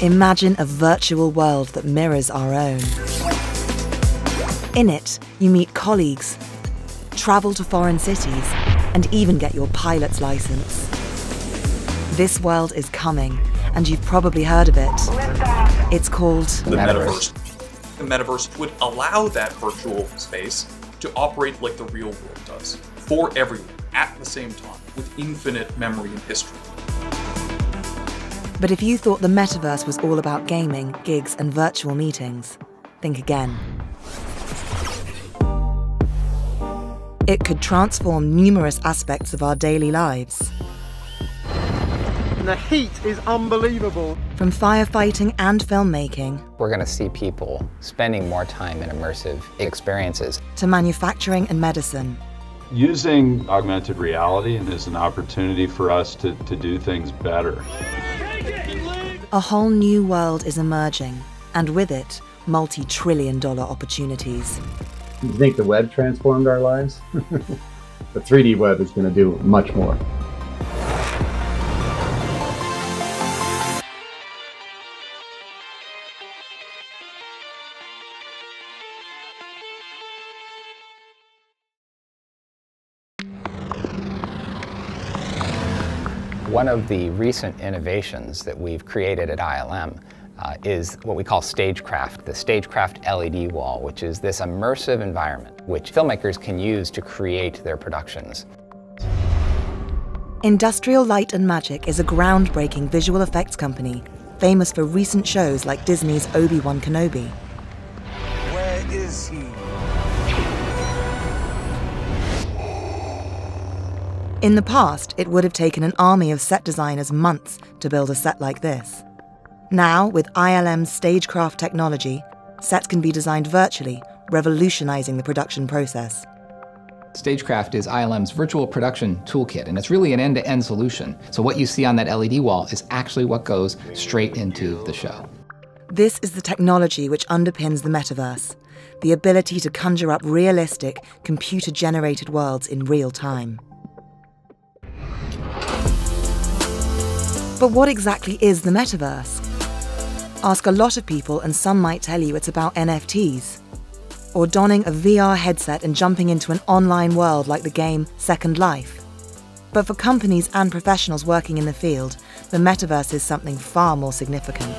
Imagine a virtual world that mirrors our own. In it, you meet colleagues, travel to foreign cities, and even get your pilot's license. This world is coming, and you've probably heard of it. It's called the metaverse. The metaverse would allow that virtual space to operate like the real world does, for everyone, at the same time, with infinite memory and history. But if you thought the metaverse was all about gaming, gigs, and virtual meetings, think again. It could transform numerous aspects of our daily lives. The heat is unbelievable. From firefighting and filmmaking, we're going to see people spending more time in immersive experiences, to manufacturing and medicine. Using augmented reality as an opportunity for us to do things better. A whole new world is emerging, and with it, multi-trillion-dollar opportunities. You think the web transformed our lives? The 3D web is going to do much more. One of the recent innovations that we've created at ILM is what we call Stagecraft, the Stagecraft LED wall, which is this immersive environment which filmmakers can use to create their productions. Industrial Light and Magic is a groundbreaking visual effects company famous for recent shows like Disney's Obi-Wan Kenobi. Where is he? In the past, it would have taken an army of set designers months to build a set like this. Now, with ILM's Stagecraft technology, sets can be designed virtually, revolutionizing the production process. Stagecraft is ILM's virtual production toolkit, and it's really an end-to-end solution. So what you see on that LED wall is actually what goes straight into the show. This is the technology which underpins the metaverse, the ability to conjure up realistic, computer-generated worlds in real time. But what exactly is the metaverse? Ask a lot of people and some might tell you it's about NFTs, or donning a VR headset and jumping into an online world like the game Second Life. But for companies and professionals working in the field, the metaverse is something far more significant.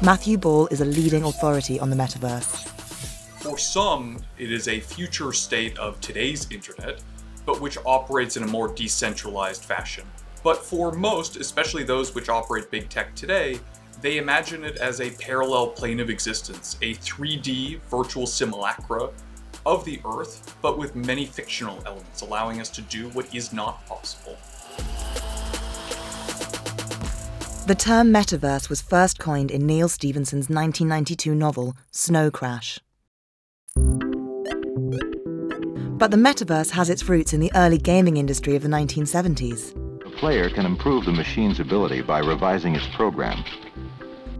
Matthew Ball is a leading authority on the metaverse. For some, it is a future state of today's internet, but which operates in a more decentralized fashion. But for most, especially those which operate big tech today, they imagine it as a parallel plane of existence, a 3D virtual simulacra of the Earth, but with many fictional elements, allowing us to do what is not possible. The term metaverse was first coined in Neil Stephenson's 1992 novel, Snow Crash. But the metaverse has its roots in the early gaming industry of the 1970s. A player can improve the machine's ability by revising its program.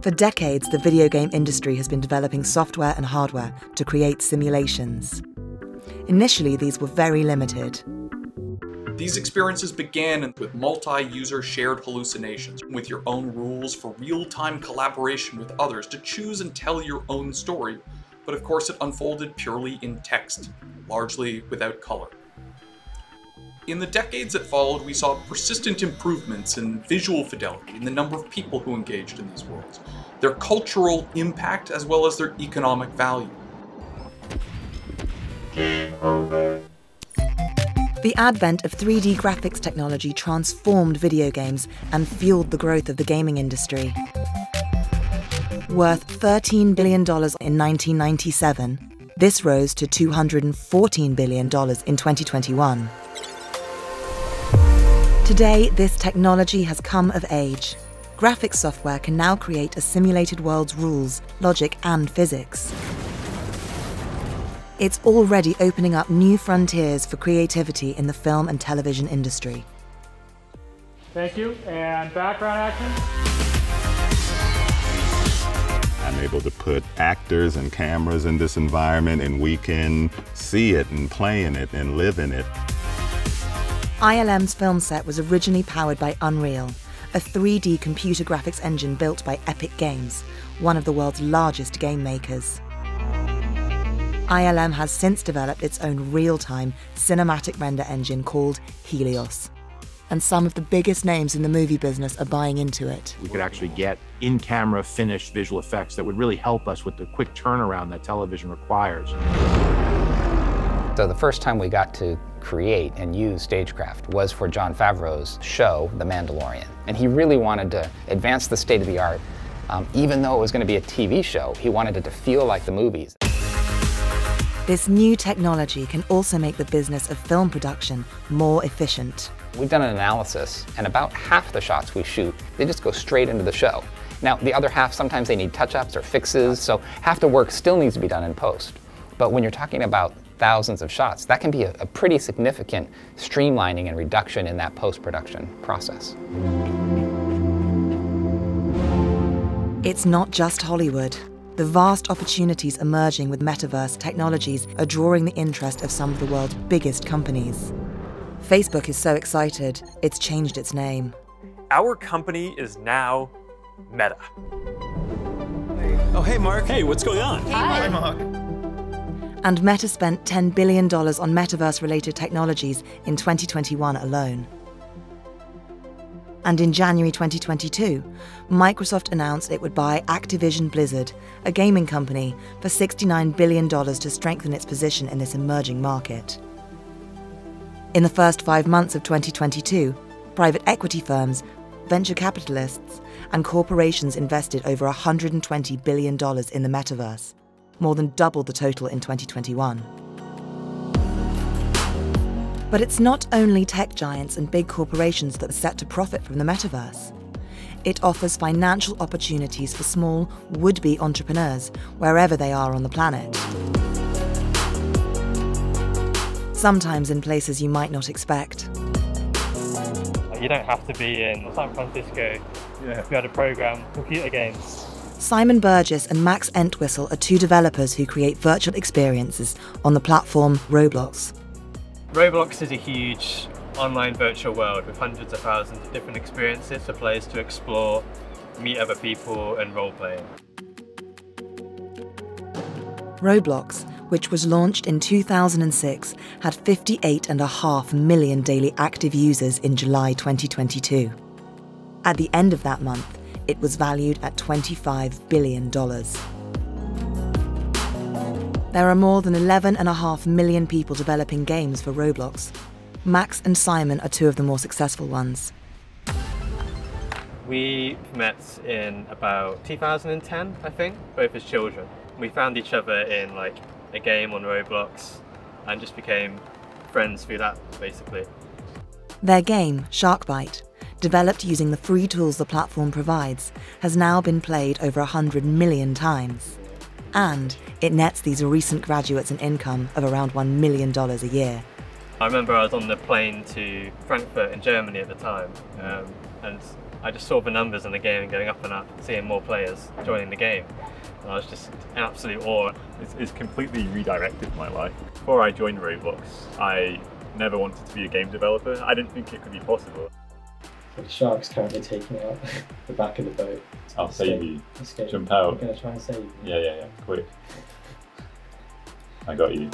For decades, the video game industry has been developing software and hardware to create simulations. Initially, these were very limited. These experiences began with multi-user shared hallucinations, with your own rules for real-time collaboration with others to choose and tell your own story. But of course, it unfolded purely in text, largely without color. In the decades that followed, we saw persistent improvements in visual fidelity, in the number of people who engaged in these worlds, their cultural impact, as well as their economic value. The advent of 3D graphics technology transformed video games and fueled the growth of the gaming industry. Worth $13 billion in 1997, this rose to $214 billion in 2021. Today, this technology has come of age. Graphics software can now create a simulated world's rules, logic, and physics. It's already opening up new frontiers for creativity in the film and television industry. Thank you, and background action. I'm able to put actors and cameras in this environment, and we can see it and play in it and live in it. ILM's film set was originally powered by Unreal, a 3D computer graphics engine built by Epic Games, one of the world's largest game makers. ILM has since developed its own real-time cinematic render engine called Helios. And some of the biggest names in the movie business are buying into it. We could actually get in-camera finished visual effects that would really help us with the quick turnaround that television requires. So the first time we got to create and use stagecraft was for Jon Favreau's show, The Mandalorian. And he really wanted to advance the state of the art. Even though it was going to be a TV show, he wanted it to feel like the movies. This new technology can also make the business of film production more efficient. We've done an analysis, and about half the shots we shoot, they just go straight into the show. Now, the other half, sometimes they need touch-ups or fixes, so half the work still needs to be done in post. But when you're talking about thousands of shots, that can be a pretty significant streamlining and reduction in that post-production process. It's not just Hollywood. The vast opportunities emerging with metaverse technologies are drawing the interest of some of the world's biggest companies. Facebook is so excited, it's changed its name. Our company is now Meta. Oh, hey, Mark. Hey, what's going on? Hey, Hi, Mark. And Meta spent $10 billion on metaverse-related technologies in 2021 alone. And in January 2022, Microsoft announced it would buy Activision Blizzard, a gaming company, for $69 billion to strengthen its position in this emerging market. In the first 5 months of 2022, private equity firms, venture capitalists, and corporations invested over $120 billion in the metaverse, more than double the total in 2021. But it's not only tech giants and big corporations that are set to profit from the metaverse. It offers financial opportunities for small, would-be entrepreneurs, wherever they are on the planet. Sometimes in places you might not expect. You don't have to be in San Francisco to be able to program computer games. Simon Burgess and Max Entwistle are two developers who create virtual experiences on the platform Roblox. Roblox is a huge online virtual world with hundreds of thousands of different experiences for players to explore, meet other people, and role-playing. Roblox, which was launched in 2006, had 58.5 million daily active users in July 2022. At the end of that month, it was valued at $25 billion. There are more than 11.5 million people developing games for Roblox. Max and Simon are two of the more successful ones. We met in about 2010, I think, both as children. We found each other in like a game on Roblox and just became friends through that, basically. Their game, Sharkbite, developed using the free tools the platform provides, has now been played over 100 million times. And it nets these recent graduates an income of around $1 million a year. I remember I was on the plane to Frankfurt in Germany at the time, and I just saw the numbers in the game going up and up, seeing more players joining the game. And I was just in absolute awe. It's completely redirected my life. Before I joined Roblox, I never wanted to be a game developer. I didn't think it could be possible. So the shark's currently taking out the back of the boat. I'll save you. Jump out. I'm going to try and save you. Yeah. Quick. I got you.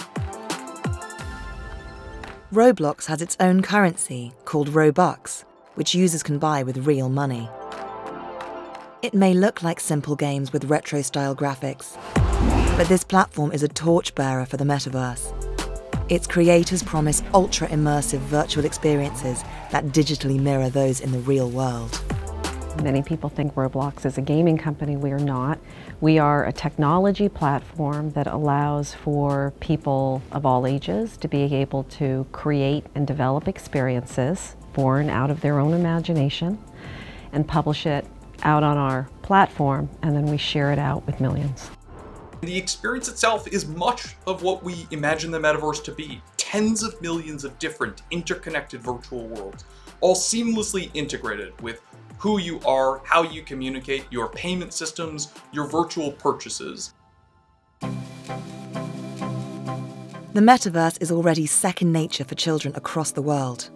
Roblox has its own currency, called Robux, which users can buy with real money. It may look like simple games with retro-style graphics, but this platform is a torchbearer for the metaverse. Its creators promise ultra-immersive virtual experiences that digitally mirror those in the real world. Many people think Roblox is a gaming company. We are not. We are a technology platform that allows for people of all ages to be able to create and develop experiences born out of their own imagination and publish it out on our platform, and then we share it out with millions. The experience itself is much of what we imagine the metaverse to be. Tens of millions of different interconnected virtual worlds, all seamlessly integrated with who you are, how you communicate, your payment systems, your virtual purchases. The metaverse is already second nature for children across the world.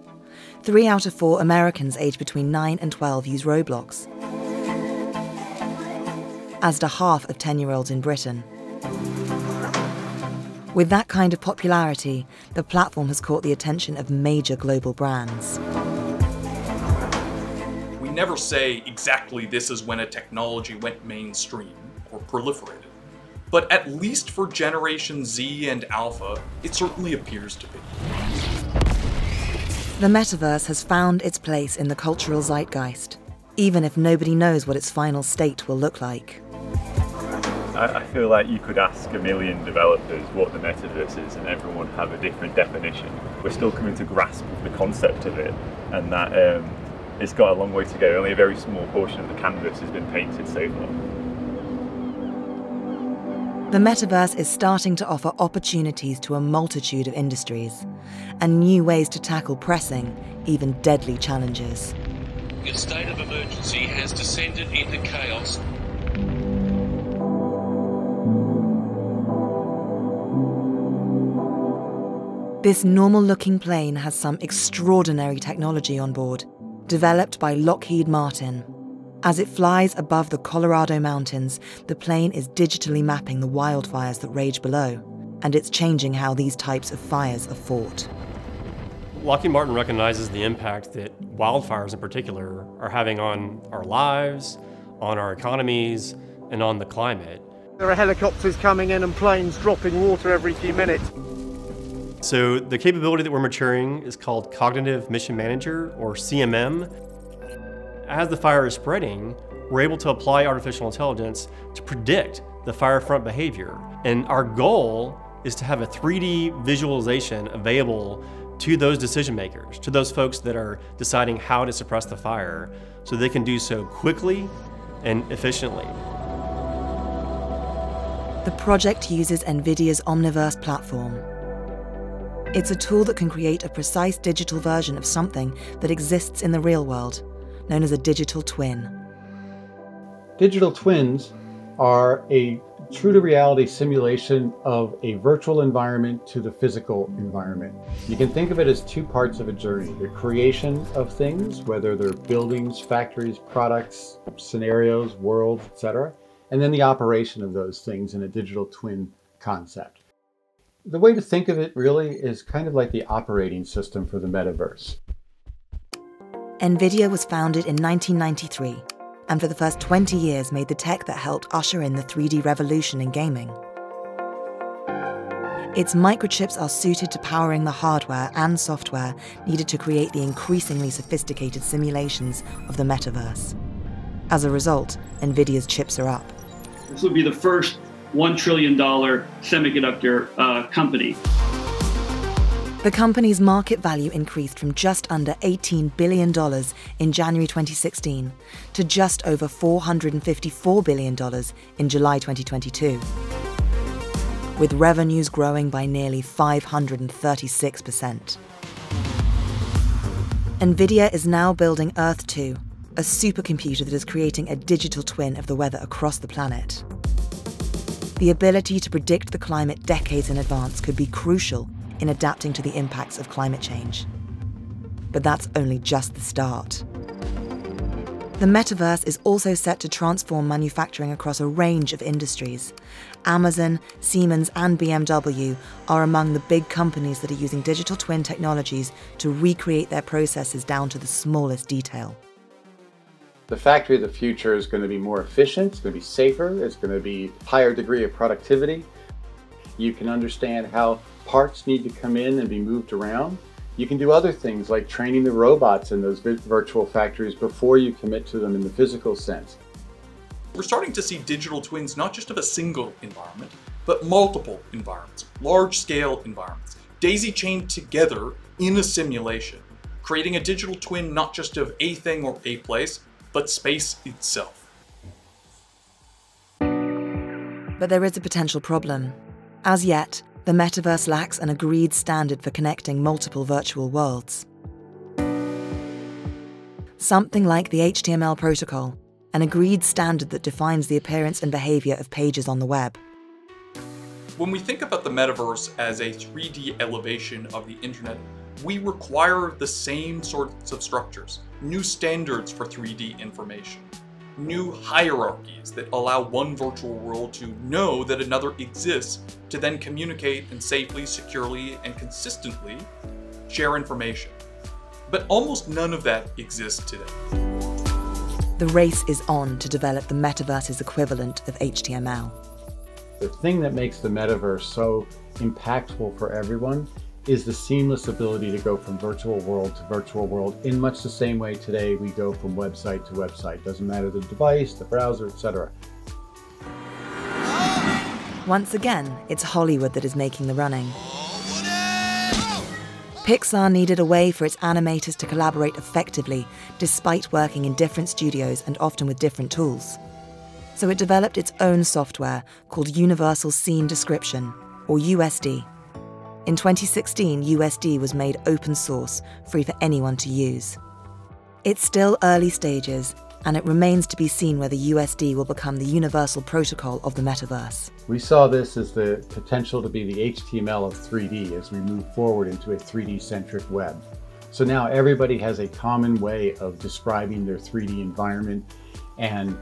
3 out of 4 Americans aged between 9 and 12 use Roblox, as do half of 10-year-olds in Britain. With that kind of popularity, the platform has caught the attention of major global brands. We never say exactly this is when a technology went mainstream or proliferated, but at least for Generation Z and Alpha, it certainly appears to be. The metaverse has found its place in the cultural zeitgeist, even if nobody knows what its final state will look like. I feel like you could ask a million developers what the metaverse is and everyone would have a different definition. We're still coming to grasp the concept of it, and that it's got a long way to go. Only a very small portion of the canvas has been painted so far. The metaverse is starting to offer opportunities to a multitude of industries and new ways to tackle pressing, even deadly challenges. A state of emergency has descended into chaos. This normal-looking plane has some extraordinary technology on board, developed by Lockheed Martin. As it flies above the Colorado mountains, the plane is digitally mapping the wildfires that rage below, and it's changing how these types of fires are fought. Lockheed Martin recognizes the impact that wildfires in particular are having on our lives, on our economies, and on the climate. There are helicopters coming in and planes dropping water every few minutes. So the capability that we're maturing is called Cognitive Mission Manager, or CMM. As the fire is spreading, we're able to apply artificial intelligence to predict the fire front behavior. And our goal is to have a 3D visualization available to those decision makers, to those folks that are deciding how to suppress the fire, so they can do so quickly and efficiently. The project uses NVIDIA's Omniverse platform. It's a tool that can create a precise digital version of something that exists in the real world, known as a digital twin. Digital twins are a true-to-reality simulation of a virtual environment to the physical environment. You can think of it as two parts of a journey: the creation of things, whether they're buildings, factories, products, scenarios, worlds, etc., and then the operation of those things in a digital twin concept. The way to think of it really is kind of like the operating system for the metaverse. NVIDIA was founded in 1993, and for the first 20 years made the tech that helped usher in the 3D revolution in gaming. Its microchips are suited to powering the hardware and software needed to create the increasingly sophisticated simulations of the metaverse. As a result, NVIDIA's chips are up. This will be the first $1 trillion semiconductor company. The company's market value increased from just under $18 billion in January 2016 to just over $454 billion in July 2022, with revenues growing by nearly 536%. NVIDIA is now building Earth 2, a supercomputer that is creating a digital twin of the weather across the planet. The ability to predict the climate decades in advance could be crucial in adapting to the impacts of climate change. But that's only just the start. The metaverse is also set to transform manufacturing across a range of industries. Amazon, Siemens, and BMW are among the big companies that are using digital twin technologies to recreate their processes down to the smallest detail. The factory of the future is going to be more efficient, it's going to be safer, it's going to be a higher degree of productivity. You can understand how parts need to come in and be moved around. You can do other things like training the robots in those virtual factories before you commit to them in the physical sense. We're starting to see digital twins not just of a single environment, but multiple environments, large-scale environments, daisy-chained together in a simulation, creating a digital twin not just of a thing or a place, but space itself. But there is a potential problem. As yet, the metaverse lacks an agreed standard for connecting multiple virtual worlds. Something like the HTML protocol, an agreed standard that defines the appearance and behavior of pages on the web. When we think about the metaverse as a 3D elevation of the internet, we require the same sorts of structures, new standards for 3D information, new hierarchies that allow one virtual world to know that another exists, to then communicate and safely, securely, and consistently share information. But almost none of that exists today. The race is on to develop the metaverse's equivalent of HTML. The thing that makes the metaverse so impactful for everyone is the seamless ability to go from virtual world to virtual world in much the same way today we go from website to website. Doesn't matter the device, the browser, etc. Once again, it's Hollywood that is making the running. Pixar needed a way for its animators to collaborate effectively, despite working in different studios and often with different tools. So it developed its own software called Universal Scene Description, or USD. In 2016, USD was made open source, free for anyone to use. It's still early stages, and it remains to be seen whether USD will become the universal protocol of the metaverse. We saw this as the potential to be the HTML of 3D as we move forward into a 3D-centric web. So now everybody has a common way of describing their 3D environment, and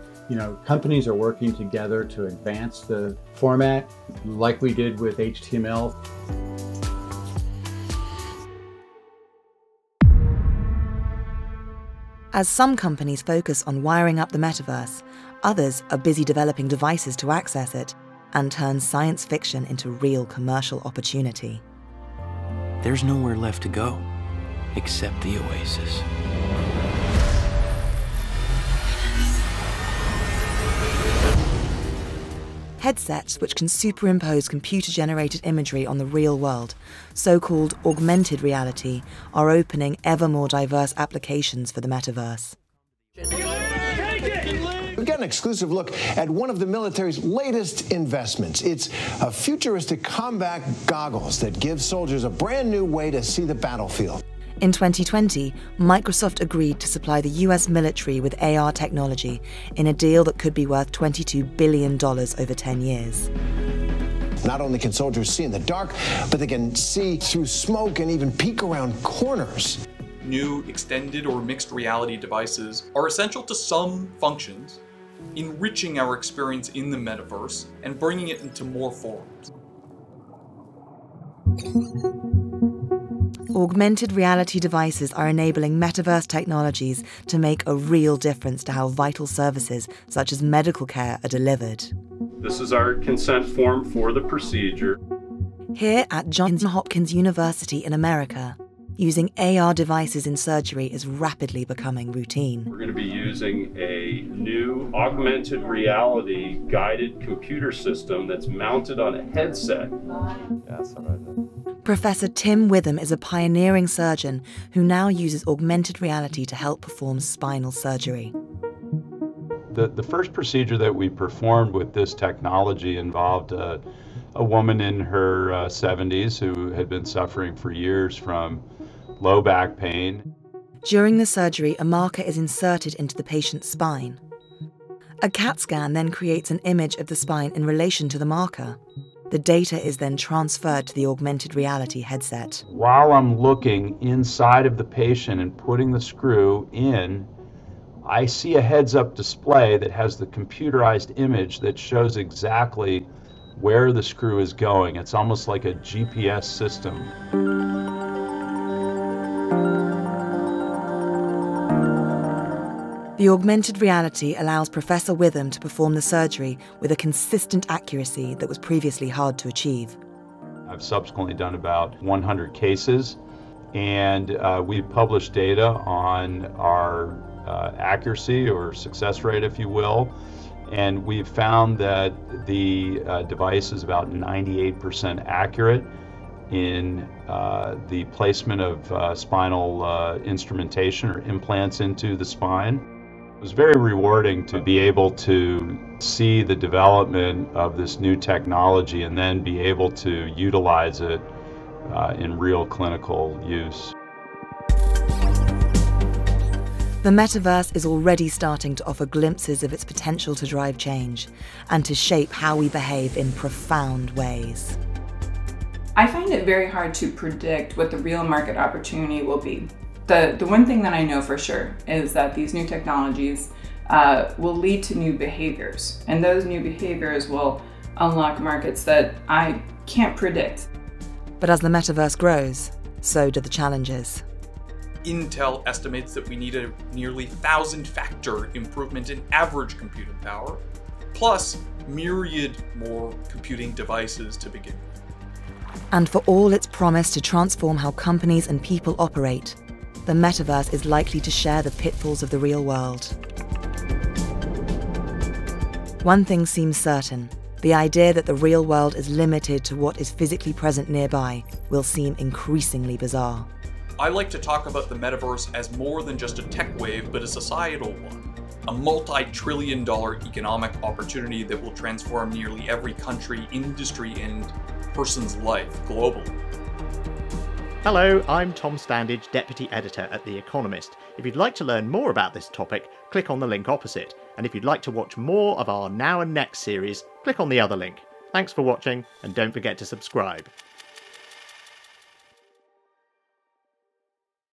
companies are working together to advance the format like we did with HTML. As some companies focus on wiring up the metaverse, others are busy developing devices to access it and turn science fiction into real commercial opportunity. There's nowhere left to go except the oasis. Headsets which can superimpose computer-generated imagery on the real world, so-called augmented reality, are opening ever more diverse applications for the metaverse. We've got an exclusive look at one of the military's latest investments. It's a futuristic combat goggles that give soldiers a brand new way to see the battlefield. In 2020, Microsoft agreed to supply the US military with AR technology in a deal that could be worth $22 billion over 10 years. Not only can soldiers see in the dark, but they can see through smoke and even peek around corners. New extended or mixed reality devices are essential to some functions, enriching our experience in the metaverse and bringing it into more forms. Augmented reality devices are enabling metaverse technologies to make a real difference to how vital services such as medical care are delivered. This is our consent form for the procedure. Here at Johns Hopkins University in America, using AR devices in surgery is rapidly becoming routine. We're going to be using a new augmented reality guided computer system that's mounted on a headset. Professor Tim Witham is a pioneering surgeon who now uses augmented reality to help perform spinal surgery. The first procedure that we performed with this technology involved a woman in her 70s who had been suffering for years from low back pain. During the surgery, a marker is inserted into the patient's spine. A CAT scan then creates an image of the spine in relation to the marker. The data is then transferred to the augmented reality headset. While I'm looking inside of the patient and putting the screw in, I see a heads-up display that has the computerized image that shows exactly where the screw is going. It's almost like a GPS system. The augmented reality allows Professor Witham to perform the surgery with a consistent accuracy that was previously hard to achieve. I've subsequently done about 100 cases, and we've published data on our accuracy or success rate, if you will, and we've found that the device is about 98% accurate in the placement of spinal instrumentation or implants into the spine. It was very rewarding to be able to see the development of this new technology and then be able to utilize it in real clinical use. The metaverse is already starting to offer glimpses of its potential to drive change and to shape how we behave in profound ways. I find it very hard to predict what the real market opportunity will be. The one thing that I know for sure is that these new technologies will lead to new behaviors, and those new behaviors will unlock markets that I can't predict. But as the metaverse grows, so do the challenges. Intel estimates that we need a nearly 1,000-factor improvement in average computing power, plus myriad more computing devices to begin with. And for all its promise to transform how companies and people operate, the metaverse is likely to share the pitfalls of the real world. One thing seems certain: the idea that the real world is limited to what is physically present nearby will seem increasingly bizarre. I like to talk about the metaverse as more than just a tech wave, but a societal one. A multi-trillion-dollar economic opportunity that will transform nearly every country, industry, and person's life globally. Hello, I'm Tom Standage, Deputy Editor at The Economist. If you'd like to learn more about this topic, click on the link opposite. And if you'd like to watch more of our Now and Next series, click on the other link. Thanks for watching, and don't forget to subscribe.